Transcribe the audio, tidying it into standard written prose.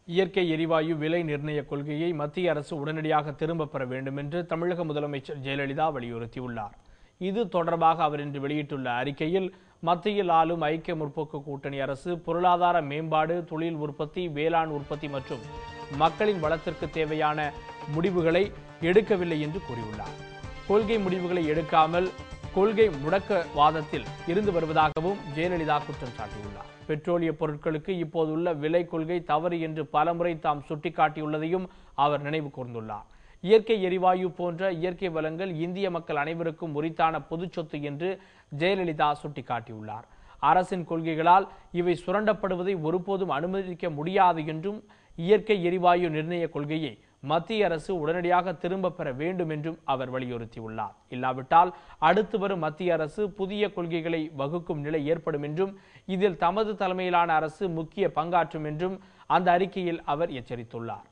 இயற்கை எரிவாயு விலை நிர்ணய கொள்கையை மத்திய அரசு உடனடியாக திரும்பப் பெற வேண்டும் என்று தமிழக முதலமைச்சர் ஜெயலலிதா வலியுறுத்தியுள்ளார். இது தொடர்பாக அவர் இன்று வெளியிட்டுள்ள அறிக்கையில், மத்தியில் ஆளும் ஐக்கிய முற்போக்கு கூட்டணி அரசு பொருளாதார மேம்பாடு, தொழில் உற்பத்தி, வேளாண் உற்பத்தி மற்றும் மக்களின் வளத்திற்கு தேவையான முடிவுகளை எடுக்கவில்லை என்று கூறியுள்ளார். கொள்கை முடிவுகளை எடுக்காமல் கொள்கை முடக்கவாதத்தில் இருந்து வருவதாகவும் ஜெயலலிதா குற்றம் சாட்டியுள்ளார். பெட்ரோலிய பொருட்களுக்கு இப்போதுள்ள விலை கொள்கை தவறு என்று பலமுறை தாம் சுட்டிக்காட்டியுள்ளதையும் அவர் நினைவு கூர்ந்துள்ளார். இயற்கை எரிவாயு போன்ற இயற்கை வளங்கள் இந்திய மக்கள் அனைவருக்கும் உரித்தான பொது சொத்து என்று ஜெயலலிதா சுட்டிக்காட்டியுள்ளார். அரசின் கொள்கைகளால் இவை சுரண்டப்படுவதை ஒருபோதும் அனுமதிக்க முடியாது என்றும், இயற்கை எரிவாயு நிர்ணய கொள்கையை மத்திய அரசு உடனடியாக திரும்ப பெற வேண்டும் என்றும் அவர் வலியுறுத்தியுள்ளார். இல்லாவிட்டால் அடுத்து வரும் மத்திய அரசு புதிய கொள்கைகளை வகுக்கும் நிலை ஏற்படும் என்றும், இதில் தமது தலைமையிலான அரசு முக்கிய பங்காற்றும் என்றும் அந்த அறிக்கையில் அவர் எச்சரித்துள்ளார்.